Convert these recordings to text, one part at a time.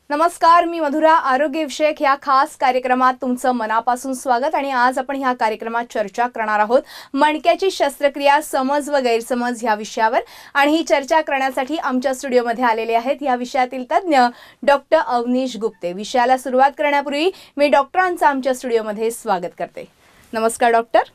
नमस्कार, मी मधुरा. आरोग्यविषयक ह्या खास कार्यक्रमात तुमचं मनापासून स्वागत. आणि आज आपण ह्या कार्यक्रमात चर्चा करणार आहोत मणक्याची शस्त्रक्रिया, समज व गैरसमज ह्या विषयावर. आणि ही चर्चा करण्यासाठी आमच्या स्टुडिओमध्ये आलेले आहेत या विषयातील तज्ज्ञ डॉक्टर अवनीश गुप्ते. विषयाला सुरुवात करण्यापूर्वी मी डॉक्टरांचं आमच्या स्टुडिओमध्ये स्वागत करते. नमस्कार डॉक्टर.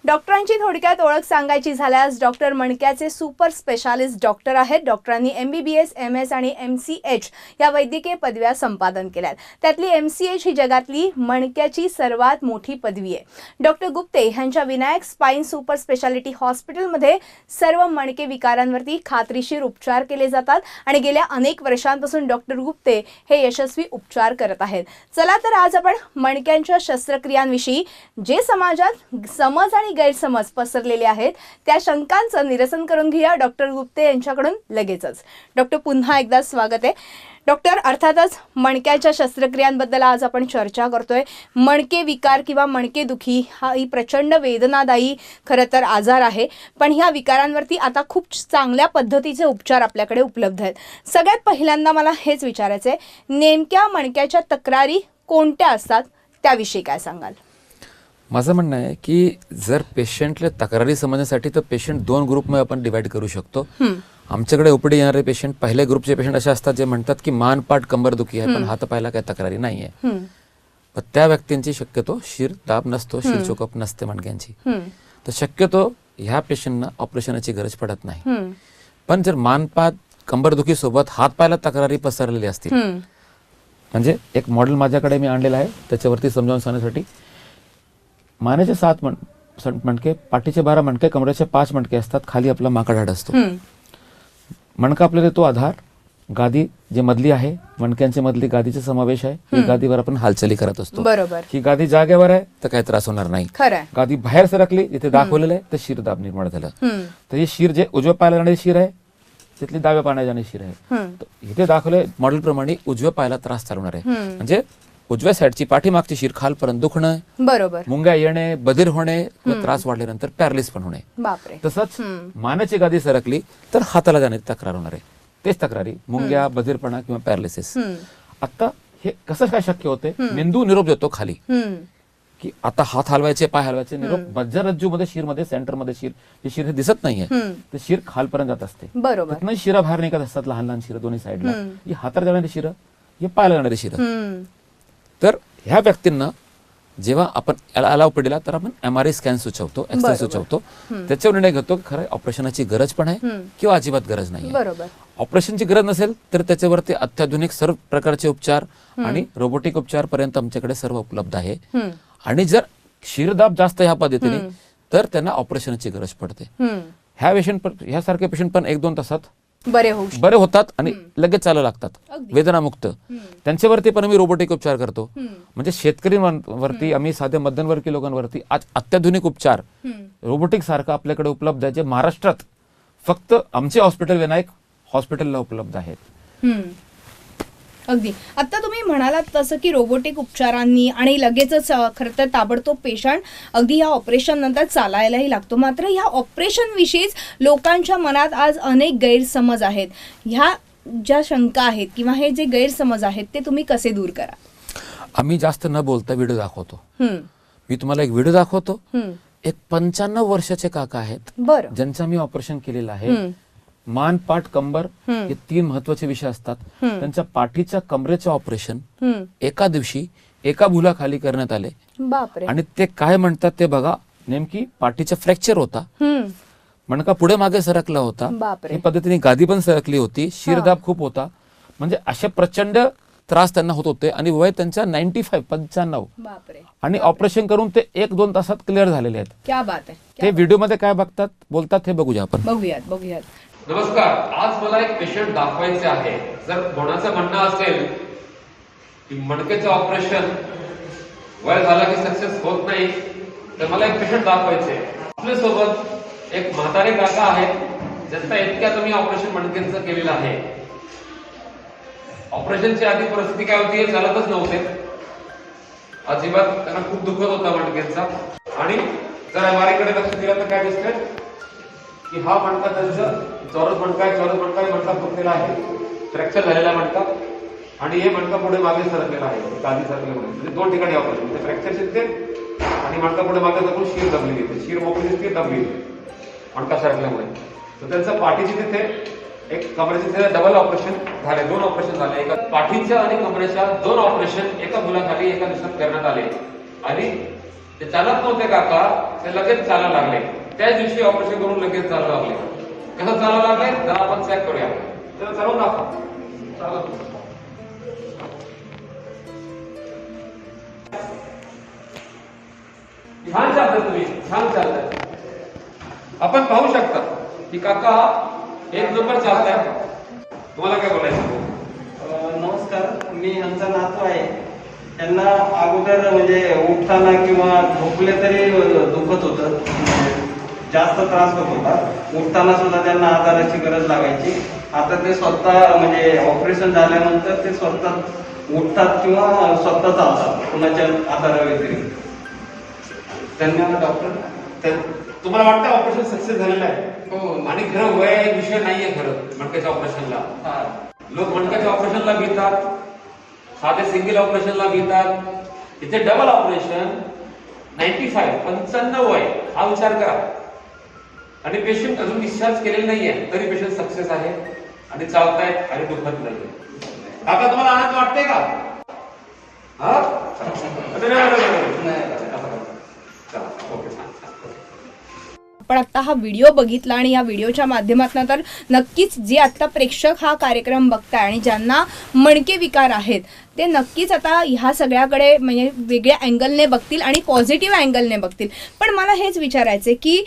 डॉक्टरांची थोडक्यात ओळख सांगायची झाल्यास डॉक्टर मणक्याचे सुपर स्पेशालिस्ट डॉक्टर आहेत. डॉक्टरांनी MBBS, MS आणि MCH या वैद्यकीय पदव्या संपादन केल्यात. त्यातली MCH ही जगातली मणक्याची सर्वात मोठी पदवी आहे. डॉक्टर गुप्ते यांच्या विनायक स्पाइन सुपर स्पेशालिटी हॉस्पिटलमध्ये सर्व मणके विकारांवरती खात्रीशीर उपचार केले जातात आणि गेल्या अनेक वर्षांपासून डॉक्टर गुप्ते हे यशस्वी उपचार करत आहेत. चला तर आज आपण मणक्यांच्या शस्त्रक्रियांविषयी जे समाजात समज आणि गैरसमज पसरलेले आहेत त्या शंकांचं निरसन करून घेऊया डॉक्टर गुप्ते यांच्याकडून लगेचच. डॉक्टर, पुन्हा एकदा स्वागत आहे. डॉक्टर, अर्थातच मणक्याच्या शस्त्रक्रियांबद्दल आज आपण चर्चा करतोय. मणके विकार किंवा मणकेदुखी हा ही प्रचंड वेदनादायी खरं तर आजार आहे, पण ह्या विकारांवरती आता खूप चांगल्या पद्धतीचे उपचार आपल्याकडे उपलब्ध आहेत. सगळ्यात पहिल्यांदा मला हेच विचारायचं आहे, नेमक्या मणक्याच्या तक्रारी कोणत्या असतात त्याविषयी काय सांगाल? माझं म्हणणं आहे की जर पेशंटला तक्रारी समजण्यासाठी तर पेशंट दोन ग्रुपमध्ये आपण डिवाइड करू शकतो. आमच्याकडे ओपीडी येणारे पेशंट पहिल्या ग्रुपचे पेशंट असे असतात जे म्हणतात की मान पाठ कंबरदुखी आहे पण हात पायाला काही तक्रारी नाही आहे. पण त्या व्यक्तींची शक्यतो शिर दाब नसतो, शिर चोकप नसते मणक्यांची, तर शक्यतो ह्या पेशंटना ऑपरेशनची गरज पडत नाही. पण जर मानपाठ कंबरदुखी सोबत हात पायाला तक्रारी पसरलेली असतील, म्हणजे एक मॉडेल माझ्याकडे मी आणलेलं आहे त्याच्यावरती समजावून सांगण्यासाठी. मानेचे 7 मणके, पाठीचे 12 मणके, कमरेचे 5 मणके असतात, खाली आपला माकड हाड असतो. मणका आपल्याला तो आधार, गादी जे मधली आहे मणक्यांच्या मधली गादीचा समावेश आहे. ही गादीवर आपण हालचाली करत असतो. बरोबर. ही गादी जागेवर आहे तर काही त्रास होणार नाही. गादी बाहेर सरकली जिथे दाखवलेलं आहे तर शिर दाब निर्माण झालं. तर हे शिर जे उजव्या पायाला जाणारी शिर आहे तिथली डाव्या पायाला जाणारी शिर आहे. इथे दाखवले मॉडेल प्रमाणे उजव्या पायाला त्रास चालवणार आहे, म्हणजे उजव्या साईडची पाठीमागची शिर खालपर्यंत दुखणं, बरोबर, मुंग्या येणे, बधीर होणे, त्रास वाढल्यानंतर पॅरालिस पण होणे. तसंच मानेची गादी सरकली तर हाताला जाण्याची तक्रार होणार आहे. तेच तक्रारी मुंग्या, बधीरपणा किंवा पॅरालिसिस. आता हे कसं काय शक्य होते? मेंदू निरोप देतो खाली की आता हात हलवायचे, पाय हलवायचे, निरोप मज्जारज्जू मध्ये शिरमध्ये सेंटरमध्ये शिर, ही शिर दिसत नाहीये तर शिर खालपर्यंत जात असते. बरोबर. शिरा बाहेर निघत असतात, लहान लहान शिर दोन्ही साईडला. ही हाताला जाणारी शिर, ही पायाला जाणारी शिर. तर ह्या व्यक्तींना जेव्हा आपण अलाव दिला तर आपण MRI स्कॅन सुचवतो, एक्सरे सुचवतो, त्याच्यावर निर्णय घेतो की खरं ऑपरेशनची गरज पण आहे किंवा अजिबात गरज नाही. ऑपरेशनची गरज नसेल तर त्याच्यावरती अत्याधुनिक सर्व प्रकारचे उपचार आणि रोबोटिक उपचार पर्यंत आमच्याकडे सर्व उपलब्ध आहे. आणि जर शिरदाब जास्त ह्या पद्धतीने तर त्यांना ऑपरेशनची गरज पडते. ह्यासारखे पेशंट पण 1-2 तासात बरे होतात आणि लगेच चालू लागतात, वेदनामुक्त. त्यांच्यावरती पण आम्ही रोबोटिक उपचार करतो. म्हणजे शेतकऱ्यांवरती आम्ही साध्या मध्यमवर्गीय लोकांवरती आज अत्याधुनिक उपचार रोबोटिक सारखा आपल्याकडे उपलब्ध आहे, जे महाराष्ट्रात फक्त आमचे हॉस्पिटल विनायक हॉस्पिटलला उपलब्ध आहेत. अगदी. आता तुम्ही म्हणालात तसं की रोबोटिक उपचारांनी आणि लगेचच खरं तर ताबडतोब पेशंट अगदी या ऑपरेशन नंतर चालायलाही लागतो. मात्र ह्या ऑपरेशन विषयीच लोकांच्या मनात आज अनेक गैरसमज आहेत. ह्या ज्या शंका आहेत किंवा हे जे गैरसमज आहेत ते तुम्ही कसे दूर करा? आम्ही जास्त न बोलता व्हिडिओ दाखवतो. मी तुम्हाला एक व्हिडिओ दाखवतो. एक 95 वर्षाचे काका आहेत ज्यांचं मी ऑपरेशन केलेलं आहे. मान, पाठ, कंबर हे 3 महत्वाचे विषय असतात. त्यांच्या पाठीच्या कमरेचे ऑपरेशन एका दिवशी एका भुलाखाली करण्यात आले. आणि ते काय म्हणतात ते बघा. नेमकी पाठीचा फ्रॅक्चर होता, मणका पुढे मागे सरकला होता, या पद्धतीने गादी पण सरकली होती, शिरदाब खूप होता. म्हणजे असे प्रचंड त्रास त्यांना होत होते आणि वय त्यांच्या 95. आणि ऑपरेशन करून ते 1-2 तासात क्लिअर झालेले आहेत. क्या बात आहे. ते व्हिडिओ मध्ये काय बघतात बोलतात हे बघूया आपण. बघूयात. नमस्कार. आज मला एक पेशंट दाखवायचे आहे. जर कोणाचं म्हणणं असेल की मणक्याचं ऑपरेशन वय झाला की सक्सेस होत नाही तर मला एक पेशंट दाखवायचे. आपल्यासोबत एक म्हातारे काका आहेत ज्यांचा इतक्या तुम्ही ऑपरेशन मणक्यांचं केलेलं आहे. ऑपरेशनची आधी परिस्थिती काय होती, चालतच नव्हते अजिबात, त्यांना खूप दुखत होता मणक्यांचा. आणि जर MRI कडे लक्ष दिलं तर काय दिसतंय की हा मणका त्यांचा चौरस मणका आहे, मणका फुटलेला आहे, फ्रॅक्चर झालेला मणका. आणि हे मणका पुढे मागे सरकलेला आहे, गादी सरकल्यामुळे, म्हणजे 2 ठिकाणी ऑपरेशन, इथे फ्रॅक्चर दिसते आणि मणका पुढे मागे सरकून शीर दबली दिसते, शीर मोकळी दिसते, दबली मणका सरकल्यामुळे. तर त्यांचं पाठीची तिथे एक कमरेचे तिथे डबल ऑपरेशन झाले, 2 ऑपरेशन झाले, एका पाठीच्या आणि कमरेच्या 2 ऑपरेशन एका मुलाखाली एका दिवसात करण्यात आले. आणि ते चालत नव्हते काका, ते लगेच चालायला लागले. त्याच दिवशी ऑपरेशन करून लगेच चालायला लागले. कसं चालायला लागले जरा आपण चेक करूया. तर चालून दाखवा. छान चालतंय, तुम्ही छान चालताय. आपण पाहू शकता की काका 1 नंबर चालताय. तुम्हाला काय बोलायचं? नमस्कार, मी यांचा नातू आहे. त्यांना अगोदर म्हणजे उठताना किंवा झोपले तरी दुखत होतं, जास्त त्रास होत होता. उठताना सुद्धा त्यांना आधाराची गरज लागायची. आता ते स्वतः म्हणजे ऑपरेशन झाल्यानंतर ते स्वतः उठतात किंवा स्वतः चालतात कुणाच्या आधाराव्यतिरिक्त. धन्यवाद डॉक्टर. तुम्हाला वाटतं ऑपरेशन सक्सेस झालेलं आहे? हो. आणि खरं वय एक विषय नाहीये. खरं मणक्याच्या ऑपरेशनला लोक मणक्याच्या ऑपरेशनला घेतात, साधे सिंगल ऑपरेशनला घेतात. इथे डबल ऑपरेशन 95 वय, हा विचार करा. आणि पेशंट अजून डिस्चार्ज केलेले नाहीये तरी पेशंट सक्सेस आहे आणि चालतायत आणि दुखत नाहीये. काका तुम्हाला आनंद वाटतंय का? हा ओके. आपण आता हा व्हिडिओ बघितला आणि या व्हिडिओच्या माध्यमातून तर नक्कीच जे आता प्रेक्षक हा कार्यक्रम बघताय आणि ज्यांना मणके विकार आहेत ते नक्कीच आता ह्या सगळ्याकडे म्हणजे वेगळ्या अँगलने बघतील आणि पॉझिटिव्ह अँगलने बघतील. पण मला हेच विचारायचं की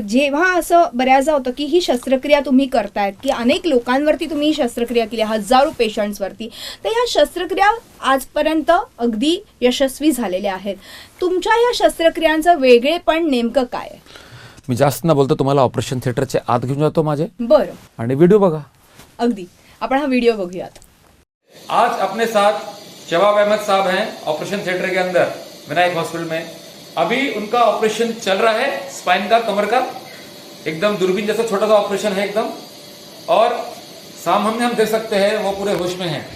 जेव्हा असं बऱ्याचदा होतं की ही शस्त्रक्रिया तुम्ही करतायत की अनेक लोकांवरती तुम्ही ही शस्त्रक्रिया केली, हजारो पेशंट्सवरती, तर ह्या शस्त्रक्रिया आजपर्यंत अगदी यशस्वी झालेल्या आहेत. तुमच्या ह्या शस्त्रक्रियांचं वेगळेपण नेमकं काय आहे? मी जास्त न बोलतो तुम्हाला ऑपरेशन थिएटरचे आत घेऊन जातो माझे, बरं, आणि व्हिडिओ बघा. अगदी आपण हा व्हिडिओ बघूयात. आज अपने साथ शबाब अहमद साहब हैं ऑपरेशन थिएटर के अंदर विनायक हॉस्पिटल में. अभी उनका ऑपरेशन चल रहा है, स्पाइन का, कमर का, एकदम दूरबीन जैसा छोटा सा ऑपरेशन है एकदम. और सामने हम देख सकते हैं वो पूरे होश में हैं.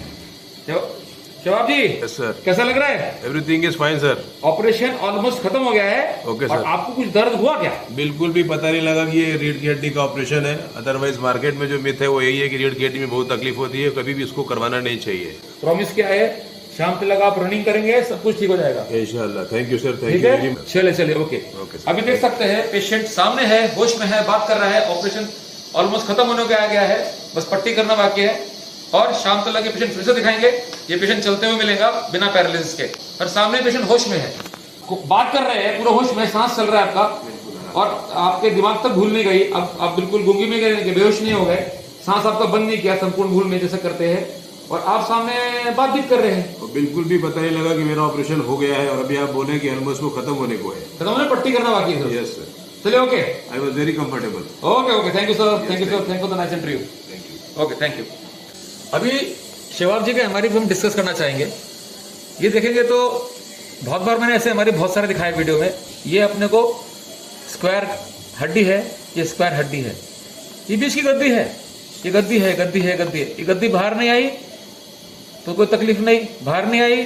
शबाब जी, यस सर, कैसा लग रहा है? Everything is fine sir. Operation almost खत्म हो गया है. ओके और सर. आपको कुछ दर्द हुआ क्या? बिल्कुल भी पता नहीं लगा कि ये रीढ़ की हड्डी का ऑपरेशन है. अदरवाइज मार्केट में जो मिथ है वो यही है कि रीढ़ की हड्डी में बहुत तकलीफ होती है, कभी भी इसको करवाना नहीं चाहिए. प्रॉमिस क्या है, शाम तक आप रनिंग करेंगे, सब कुछ ठीक हो जाएगा. इंशाल्लाह. थैंक यू सर, थैंक ठीक यू वेरी है, मच. चले चले. ओके. अभी देख सकते हैं पेशेंट सामने है, होश में है, बात कर रहा है. ऑपरेशन ऑलमोस्ट खत्म होने को आ गया है, बस पट्टी करना बाकी है. और शाम तक ये पेशेंट फिर से दिखाएंगे. ये पेशेंट चलते हुए मिलेगा बिना पैरालिसिस के. और सामने पेशेंट होश में है, बात कर रहे हैं, पूरा होश में, सांस चल रहा है आपका और आपके दिमाग तक भूल नहीं गई. अब आप बिल्कुल गूंगी में गए, बेहोश नहीं हो गए, सांस आपका बंद नहीं किया संपूर्ण भूल में जैसे करते हैं. और आप सामने बातचीत कर रहे हैं. और बिल्कुल भी पता नहीं लगा कि मेरा ऑपरेशन हो गया है और अभी आप बोले कि ऑलमोस्ट वो खत्म होने को है. खत्म होने, पट्टी करना बाकी है. Yes sir. चलिए. Okay, I was very comfortable. Okay okay. Thank you sir, thank you sir, thank for the nice interview. Thank you. Okay, thank you. अभी शबाब जी के हमारी हम डिस्कस करना चाहेंगे. ये देखेंगे तो बहुत बार मैंने ऐसे हमारे बहुत सारे दिखाए वीडियो में. ये अपने को स्क्वायर हड्डी है, ये स्क्वायर हड्डी है, ये बीच की गद्दी है, ये गद्दी है, गद्दी है, गद्दी है. ये गद्दी बाहर नहीं आई तो कोई तकलीफ नहीं, बाहर नहीं आई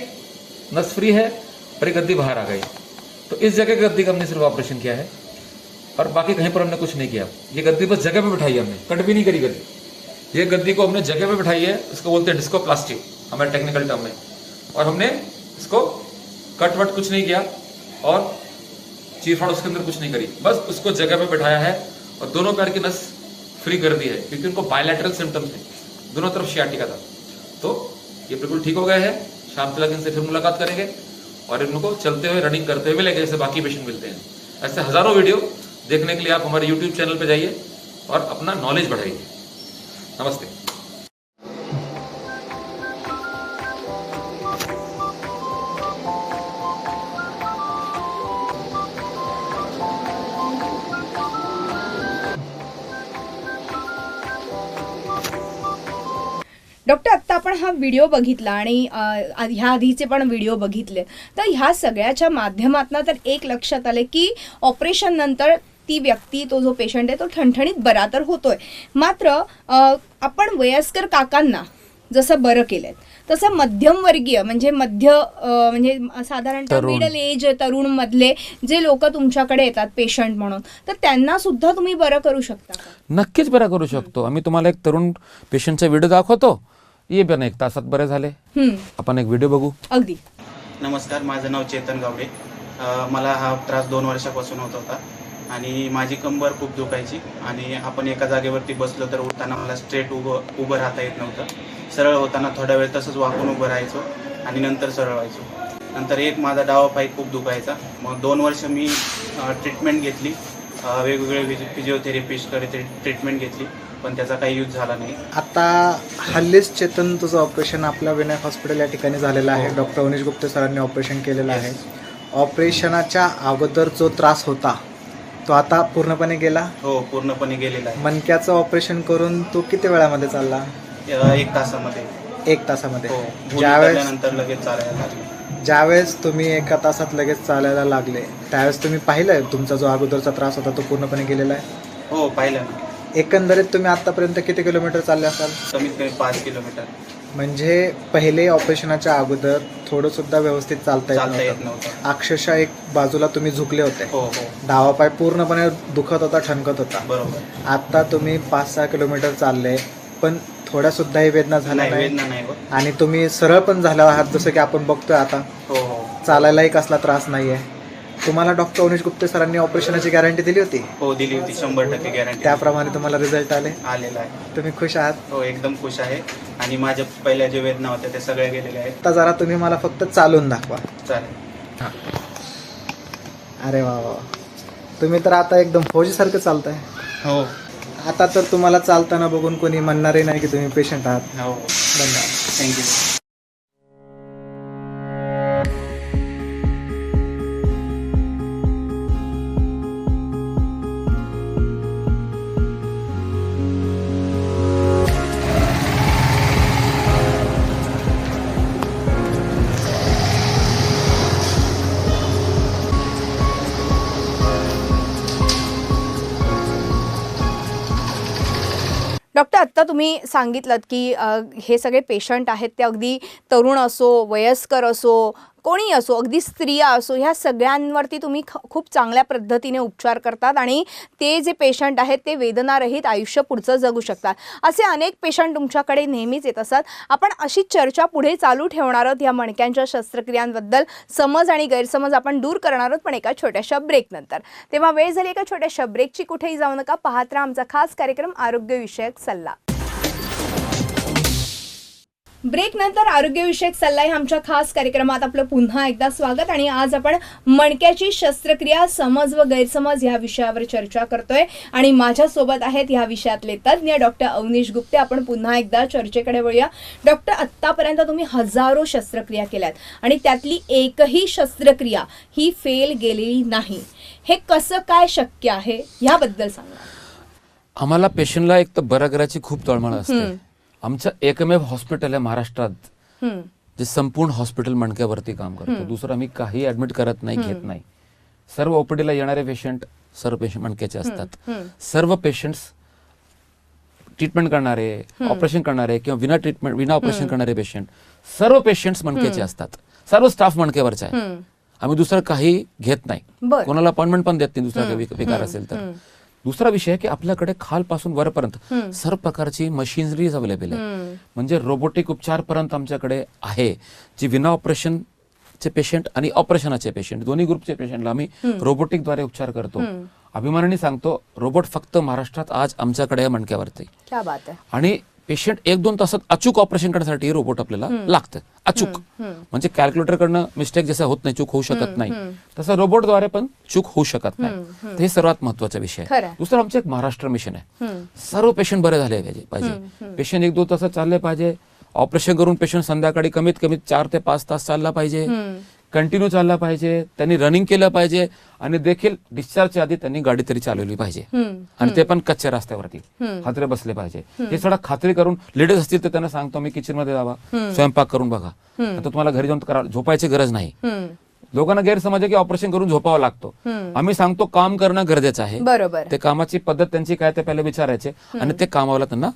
नस फ्री है, और ये गद्दी बाहर आ गई तो इस जगह की गद्दी का हमने सिर्फ ऑपरेशन किया है और बाकी कहीं पर हमने कुछ नहीं किया. ये गद्दी बस जगह पे बिठाई है हमने, कट भी नहीं करी गद्दी. ये गद्दी को हमने जगह पे बिठाई है, इसको बोलते हैं डिस्कोप्लास्टी हमारे टेक्निकल टर्म में. और हमने इसको कट वट कुछ नहीं किया और चीरफाड़ उसके अंदर कुछ नहीं करी, बस उसको जगह पे बिठाया है और दोनों पैर की नस फ्री कर दी है क्योंकि उनको बायलैटरल सिम्टम्स थे, दोनों तरफ शियाटिका था. तो ये बिल्कुल ठीक हो गए हैं. शाम तक इनसे फिर मुलाकात करेंगे और इनको चलते हुए रनिंग करते हुए मिलेंगे जैसे बाकी पेशेंट मिलते हैं. ऐसे हजारों वीडियो देखने के लिए आप हमारे यूट्यूब चैनल पर जाइए और अपना नॉलेज बढ़ाइए. नमस्ते. डॉक्टर, आत्ता आपण हा व्हिडिओ बघितला आणि ह्या आधीचे पण व्हिडिओ बघितले, तर ह्या सगळ्याच्या माध्यमातून तर एक लक्षात आले की ऑपरेशन नंतर ती व्यक्ती, तो जो पेशंट आहे तो ठणठणीत बरा तर होतोय. मात्र आपण वयस्कर काकांना जसं बरं केलंय, तसं मध्यमवर्गीय म्हणजे म्हणजे साधारणतः तरुण. मिडल एज तरुण मधले जे लोक तुमच्याकडे येतात पेशंट म्हणून, तर त्यांना सुद्धा तुम्ही बरं करू शकता का? नक्कीच बरा करू शकतो. आम्ही तुम्हाला एक तरुण पेशंटचा व्हिडिओ दाखवतो. ये पण 1 तासात बरे झाले. आपण एक व्हिडिओ बघू. अगदी. नमस्कार, माझं नाव चेतन गावडे. मला हा त्रास 2 वर्षापासून होत होता आणि माझी कंबर खूप दुखायची आणि आपण एका जागेवरती बसलो तर उठताना मला स्ट्रेट उभं राहता येत नव्हतं. सरळ होताना थोडा वेळ तसंच वाकून उभं राहायचो आणि नंतर सरळ व्हायचो. नंतर एक माझा डावा पाय खूप दुखायचा. मग 2 वर्ष मी ट्रीटमेंट घेतली, वेगवेगळे फिजिओथेरपिस्टकडे ट्रीटमेंट घेतली, पण त्याचा काही यूज झाला नाही. आता हल्लीच चेतन तुझं ऑपरेशन आपल्या विनायक हॉस्पिटल या ठिकाणी झालेलं आहे. डॉक्टर अवनीश गुप्ते सरांनी ऑपरेशन केलेलं आहे. ऑपरेशनाच्या अगोदर जो त्रास होता तो आता पूर्णपणे गेला? हो, पूर्णपणे गेलेला आहे. मणक्याचं ऑपरेशन करून तू किती वेळामध्ये चालला? 1 तासामध्ये. 1 तासामध्ये. हो, ज्यावेळेस नंतर लगेच चालायला लागले. ज्यावेळेस तुम्ही 1 तासात लगेच चालायला लागले त्यावेळेस तुम्ही पाहिलंय तुमचा जो अगोदरचा त्रास होता तो पूर्णपणे गेलेला आहे? हो, पाहिलं ना. एकंदरीत तुम्ही आतापर्यंत किती किलोमीटर चालले असाल? कमीत कमी 5 किलोमीटर. म्हणजे पहिले ऑपरेशनाच्या अगोदर थोडं सुद्धा व्यवस्थित चालता येत नव्हतं. अक्षरशः एक बाजूला तुम्ही झुकले होते. हो हो, डावा पाय पूर्णपणे दुखत होता, ठणकत होता. बरोबर. आता तुम्ही 5-6 किलोमीटर चालले पण थोड्या सुद्धा वेदना झाल्या नाही, नाही वेदना नाही होत. आणि तुम्ही सरळ पण झाला आहात, जसं की आपण बघतोय आता. हो हो चालायलाही कसला त्रास नाहीये. तुम्हाला डॉक्टर अवनीश गुप्ते सरांनी ऑपरेशनाची गॅरंटी दिली होती, हो, दिली होती. 100% गॅरंटी. त्याप्रमाणे तुम्हाला रिझल्ट आलेला आहे. तुम्ही खुश आहात? हो, एकदम खुश आहे. आणि माझ्या पहिल्या जे वेदना होत्या त्या सगळ्या गेलेल्या आहेत. आता जरा तुम्ही मला फक्त चालून दाखवा. चालेल. अरे वा वा, तुम्ही तर आता एकदम फौजीसारखं चालताय. हो आता तर तुम्हाला चालताना बघून कोणी म्हणणारही नाही की तुम्ही पेशंट आहात. हो, धन्यवाद. थँक्यू. डॉक्टर, आत्ता तुम्ही सांगितलं की हे सगळे पेशंट आहेत ते अगदी तरुण असो, वयस्कर असो, कोणी असो, अगदी स्त्रिया असो, ह्या सगळ्यांवरती तुम्ही खूप चांगल्या पद्धतीने उपचार करतात आणि ते जे पेशंट आहेत ते वेदनारहित आयुष्य पुढचं जगू शकतात. असे अनेक पेशंट तुमच्याकडे नेहमीच येत असतात. आपण अशी चर्चा पुढे चालू ठेवणार आहोत या मणक्यांच्या शस्त्रक्रियांबद्दल. समज आणि गैरसमज आपण दूर करणार आहोत, पण एका छोट्याशा ब्रेकनंतर. तेव्हा वेळ झाली एका छोट्याशा ब्रेकची. कुठेही जाऊ नका, पाहत राहा आमचा खास कार्यक्रम आरोग्यविषयक सल्ला. ब्रेक नंतर आरोग्यविषयक सल्ला या आमच्या खास कार्यक्रमात आपलं पुन्हा एकदा स्वागत. आणि आज आपण मणक्याची शस्त्रक्रिया, समज व गैरसमज या विषयावर चर्चा करतोय आणि माझ्यासोबत आहेत ह्या विषयातले तज्ज्ञ डॉक्टर अवनीश गुप्ते. आपण पुन्हा एकदा चर्चेकडे वळूया. डॉक्टर, आत्तापर्यंत तुम्ही हजारो शस्त्रक्रिया केल्यात आणि त्यातली एकही शस्त्रक्रिया ही फेल गेलेली नाही. हे कसं काय शक्य आहे याबद्दल सांगा. आम्हाला पेशंटला एक तर बरं करायची खूप तळमळ असते. आमचं एकमेव हॉस्पिटल आहे महाराष्ट्रात जे संपूर्ण हॉस्पिटल मणक्यावरती काम करतो. दुसरं आम्ही काही ऍडमिट करत नाही, घेत नाही. सर्व ओपीडीला येणारे पेशंट सर्व पेशंट मणक्याचे असतात. सर्व पेशंट्स ट्रीटमेंट करणारे, ऑपरेशन करणारे किंवा विना ऑपरेशन करणारे पेशंट, सर्व पेशंट्स मणक्याचे असतात. सर्व स्टाफ मणक्यावरचा आहे. आम्ही दुसरं काही घेत नाही, कोणाला अपॉइंटमेंट पण देत नाही दुसरा काही विकार असेल तर. दुसरा विषय की आपल्याकडे खालपासून वरपर्यंत सर्व प्रकारची मशिनरीज अवेलेबल आहे. म्हणजे रोबोटिक उपचार पर्यंत आमच्याकडे आहे, जी विना ऑपरेशनचे पेशंट आणि ऑपरेशनाचे पेशंट दोन्ही ग्रुपचे पेशंटला आम्ही रोबोटिकद्वारे उपचार करतो. अभिमानाने सांगतो, रोबोट फक्त महाराष्ट्रात आज आमच्याकडे मणक्यावरती. आणि पेशंट 1-2 तासात अचूक ऑपरेशन करण्यासाठी रोबोट आपल्याला लागतं. अचूक म्हणजे कॅल्क्युलेटर कडनं मिस्टेक जसं होत नाही, चूक होऊ शकत नाही, तसं रोबोटद्वारे पण चूक होऊ शकत नाही. हे सर्वात महत्वाचा विषय आहे. दुसरं आमचं एक महाराष्ट्र मिशन आहे. सर्व पेशंट बरे झाले पाहिजे. पेशंट 1-2 तासात चालले पाहिजे. ऑपरेशन करून पेशंट संध्याकाळी कमीत कमी 4 ते 5 तास चालला पाहिजे. कंटिन्यू चालला पाहिजे. त्यांनी रनिंग केलं पाहिजे आणि देखील डिस्चार्जच्या आधी त्यांनी गाडी तरी चालवली पाहिजे. आणि ते पण कच्च्या रस्त्यावरती हातरे बसले पाहिजे. हे सगळं खात्री करून, लेडीज असतील तर त्यांना सांगतो मी, किचन मध्ये जावा, स्वयंपाक करून बघा. आता तुम्हाला घरी जाऊन झोपायची गरज नाही. लोकांना गैरसमज आहे की ऑपरेशन करून झोपावं लागतो. आम्ही सांगतो काम करणं गरजेचं आहे. बरोबर. ते कामाची पद्धत त्यांची काय ते पहिले विचारायचे आणि ते कामाला त्यांना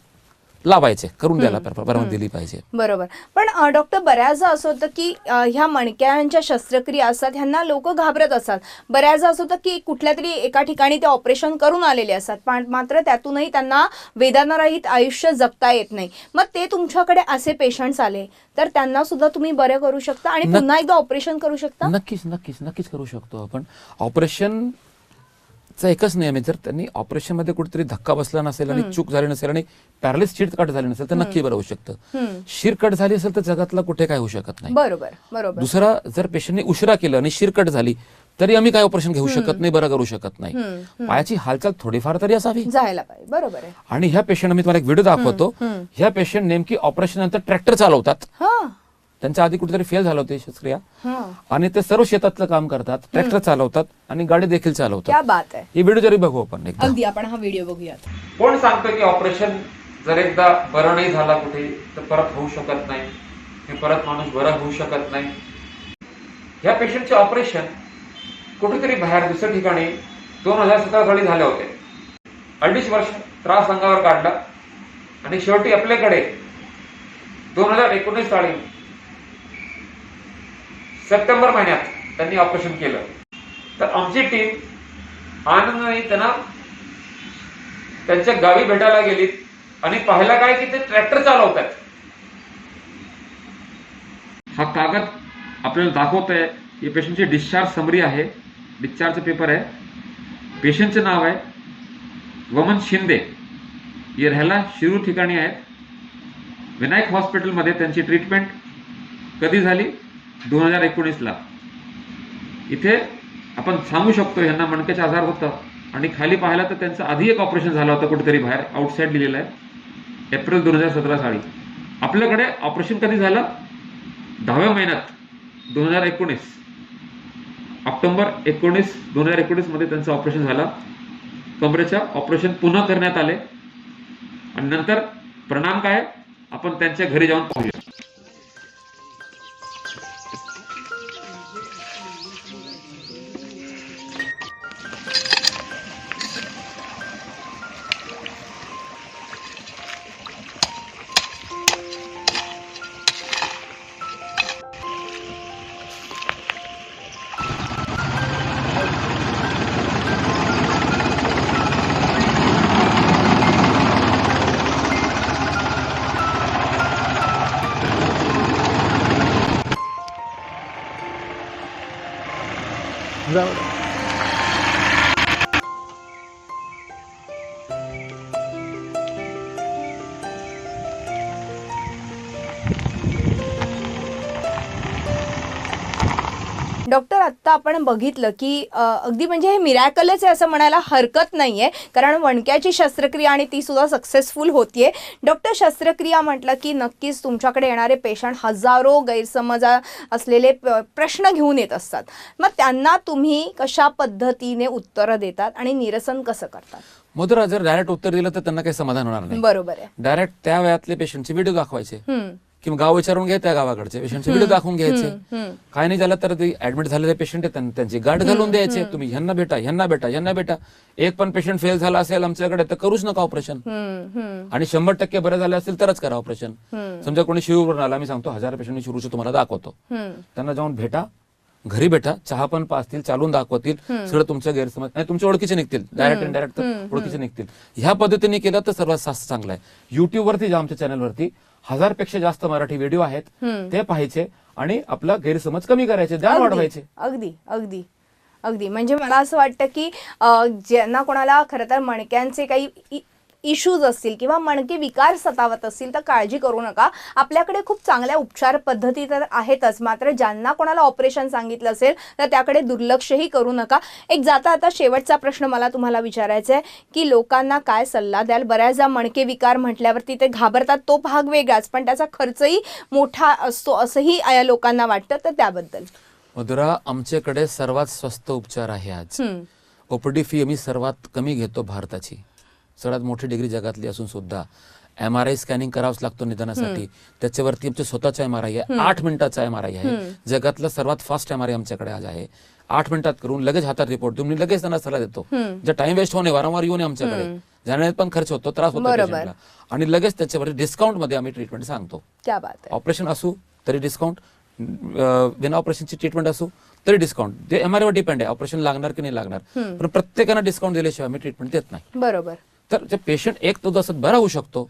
लावायचे, करून द्यायला परवानगी दिली पाहिजे. बरोबर. पण डॉक्टर, बऱ्याचदा असं होतं की ह्या मणक्यांच्या शस्त्रक्रिया असतात, ह्यांना लोक घाबरत असतात. बऱ्याचदा असं होतं की कुठल्या तरी एका ठिकाणी ते ऑपरेशन करून आलेले असतात, पण मात्र त्यातूनही त्यांना वेदनारहित आयुष्य जगता येत नाही. मग ते तुमच्याकडे असे पेशंट्स आले तर त्यांना सुद्धा तुम्ही बरे करू शकता आणि पुन्हा एकदा ऑपरेशन करू शकता? नक्कीच नक्कीच नक्कीच करू शकतो आपण. ऑपरेशन चा एकच नियम आहे, जर त्यांनी ऑपरेशन मध्ये कुठेतरी धक्का बसला नसेल आणि चूक झाली नसेल आणि पॅरालिस शीर कट झाली नसेल तर नक्की बरं होऊ शकतं. शीर कट झाली असेल तर जगातला कुठे काय होऊ शकत नाही. बरोबर बरोबर. दुसरा, जर पेशंटने उशिरा केलं आणि शीर कट झाली तरी आम्ही काय ऑपरेशन घेऊ शकत नाही, बरं करू शकत नाही. पायाची हालचाल थोडीफार तरी असावी, जायला पाहिजे. बरोबर आहे. आणि ह्या पेशंट, मी तुम्हाला एक व्हिडिओ दाखवतो. ह्या पेशंट नेमकी ऑपरेशन नंतर ट्रॅक्टर चालवतात. त्यांच्या आधी कुठेतरी फेल झालं होते शस्त्रक्रिया, आणि ते सर्व शेतातलं काम करतात, ट्रॅक्टर चालवतात आणि गाडी देखील चालवतात. क्या बात आहे. ही व्हिडिओ जरी बघू आपण एकदा. अगदी आपण हा व्हिडिओ बघूयात. कोण सांगतं की ऑपरेशन जर एकदा बरं नाही झाला कुठे तर परत होऊ शकत नाही, हे परत माणूस बरा होऊ शकत नाही. ह्या पेशंटचे ऑपरेशन कुठेतरी बाहेर दुसऱ्या ठिकाणी 2017 साली झाले होते. 2.5 वर्ष त्रास अंगावर काढला आणि शेवटी आपल्याकडे 2019 साली सप्टेंबर महिन्यात त्यांनी ऑपरेशन केलं. तर आमची टीम आनंदाने त्यांना त्यांच्या गावी भेटायला गेली आणि पाहिलं काय की ते ट्रॅक्टर चालवतात. हा कागद आपल्याला दाखवत आहे, हे पेशंटची डिस्चार्ज समरी आहे, डिस्चार्ज पेपर आहे. पेशंटचं नाव आहे वमन शिंदे, हे राहायला शिरूर ठिकाणी आहेत. विनायक हॉस्पिटलमध्ये त्यांची ट्रीटमेंट कधी झाली? 2019 ला. इथे आपण सांगू शकतो यांना मणक्याचा आजार होता, आणि खाली पाहिला तर त्यांचं आधी एक ऑपरेशन झालं होतं कुठेतरी बाहेर, आउटसाइड लिहिलेलं आहे, एप्रिल 2017 साली. आपल्याकडे ऑपरेशन कधी झालं? 10व्या महिन्यात 2019, ऑक्टोबर 19, 2019 मध्ये त्यांचं ऑपरेशन झालं. कमरेचं ऑपरेशन पुन्हा करण्यात आले आणि नंतर परिणाम काय आपण त्यांच्या घरी जाऊन पाहूया. डॉक्टर, आत्ता आपण बघितलं की अगदी म्हणजे हे मिरॅकलच आहे असं म्हणायला हरकत नाहीये, कारण मणक्याची शस्त्रक्रिया आणि ती सुद्धा सक्सेसफुल होतीये. डॉक्टर, शस्त्रक्रिया म्हटलं की नक्कीच तुमच्याकडे येणारे पेशंट हजारो गैरसमज असलेले प्रश्न घेऊन येत असतात. मग त्यांना तुम्ही कशा पद्धतीने उत्तरं देतात आणि निरसन कसं करतात? मधुरा, जर डायरेक्ट उत्तर दिलं तर त्यांना काही समाधान होणार नाही. बरोबर आहे. डायरेक्ट त्या वयातले पेशंटचे व्हिडिओ दाखवायचे किंवा गाव विचारून घ्या, त्या गावाकडचे पेशंटचे व्हिडिओ दाखवून घ्यायचे. काय नाही झालं तर ते ऍडमिट झालेले पेशंट आहेत त्यांची गाठ घालून द्यायचे, तुम्ही ह्यांना भेटा ह्यांना भेटा ह्यांना भेटा. एक पण पेशंट फेल झाला असेल आमच्याकडे तर करूच नका ऑपरेशन, आणि 100% बरं झाले असेल तरच करा ऑपरेशन. समजा कोणी शिरूरून आला, मी सांगतो 1000 पेशंट शिरूचे तुम्हाला दाखवतो, त्यांना जाऊन भेटा, घरी भेटा, चहा पण पाजतील, चालून दाखवतील, सगळं तुमच्या गैरसमज नाही तुमच्या ओळखीचे निघतील, डायरेक्ट इनडायरेक्ट ओळखीचे निघतील. ह्या पद्धतीने केलं तर सर्वात जास्त चांगलं आहे. युट्यूबवरती जा, आमच्या चॅनलवरती 1000 पेक्षा जास्त मराठी व्हिडिओ आहेत, ते पाहायचे आणि आपला गैरसमज कमी करायचे, ज्ञान वाढवायचे. अगदी अगदी अगदी. म्हणजे मला असं वाटतं की ज्यांना कोणाला खरं तर मणक्यांचे काही इश्यूज असतील किंवा मणके विकार सतावत असतील तर काळजी करू नका, आपल्याकडे खूप चांगल्या उपचार पद्धती तर आहेतच. मात्र ज्यांना कोणाला ऑपरेशन सांगितलं असेल तर त्याकडे दुर्लक्षही करू नका. एक जाता आता शेवटचा प्रश्न मला तुम्हाला विचारायचा आहे की लोकांना काय सल्ला द्याल? बऱ्याचदा मणके विकार म्हटल्यावरती ते घाबरतात, तो भाग वेगळाच, पण त्याचा खर्चही मोठा असतो असंही या लोकांना वाटतं, तर त्याबद्दल? मधुरा, आमच्याकडे सर्वात स्वस्त उपचार आहे आज. ओपीडी फी आम्ही सर्वात कमी घेतो भारताची, सगळ्यात मोठी डिग्री जगातली असून सुद्धा. MRI स्कॅनिंग करावंच लागतो निदानासाठी, त्याच्यावरती आमचे स्वतःचा MRI आहे, 8 मिनिटाचा MRI आहे, जगातला सर्वात फास्ट MRI आमच्याकडे आज आहे. 8 मिनिटात करून लगेच हातात रिपोर्ट तुम्ही लगेच त्यांना सल्ला देतो. जे टाइम वेस्ट होणे, वारंवार येऊ नये आमच्याकडे, जाण्यात पण खर्च होतो, त्रास होतो बरोबर. पेशंटला, आणि लगेच त्याच्यावर डिस्काउंट मध्ये आम्ही ट्रीटमेंट सांगतो. क्या बात आहे. ऑपरेशन असू तरी डिस्काउंट, बिना ऑपरेशनची ट्रीटमेंट असू तरी डिस्काउंट. ते एमआरआय वर डिपेंड आहे ऑपरेशन लागणार की नाही लागणार, पण प्रत्येकाला डिस्काउंट दिल्याशिवाय आम्ही ट्रीटमेंट देत नाही. बरोबर. तर जे पेशंट एक तो जसं बरा होऊ शकतो,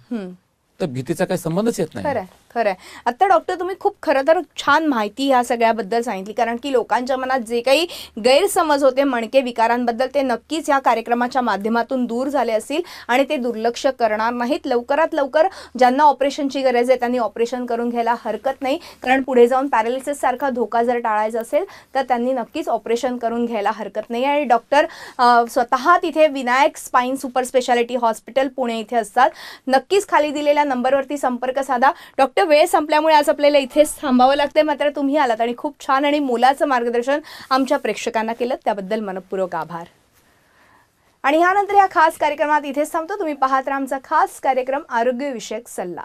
तर भीतीचा काही संबंधच येत नाही. खरंय खरंय. आता डॉक्टर तुम्ही खूप खरं तर छान माहिती ह्या सगळ्याबद्दल सांगितली, कारण की लोकांच्या मनात जे काही गैरसमज होते मणके विकारांबद्दल ते नक्कीच या कार्यक्रमाच्या माध्यमातून दूर झाले असतील आणि ते दुर्लक्ष करणार नाहीत. लवकरात लवकर ज्यांना ऑपरेशनची गरज आहे त्यांनी ऑपरेशन करून घ्यायला हरकत नाही, कारण पुढे जाऊन पॅरालिसिस सारखा धोका जर टाळायचा असेल तर त्यांनी नक्कीच ऑपरेशन करून घ्यायला हरकत नाही. आणि डॉक्टर स्वतः तिथे Vinayak spine super speciality hospital Pune इथे असतात. नक्कीच खाली दिलेल्या नंबरवरती संपर्क साधा. डॉक्टर, वेळ संपल्यामुळे आज आपल्याला इथेच थांबावं लागतंय, मात्र तुम्ही आलात आणि खूप छान आणि मोलाचं मार्गदर्शन आमच्या प्रेक्षकांना केलं, त्याबद्दल मनपूर्वक आभार. आणि ह्यानंतर या खास कार्यक्रमात इथेच थांबतो. तुम्ही पाहत राहा आमचा खास कार्यक्रम आरोग्यविषयक सल्ला.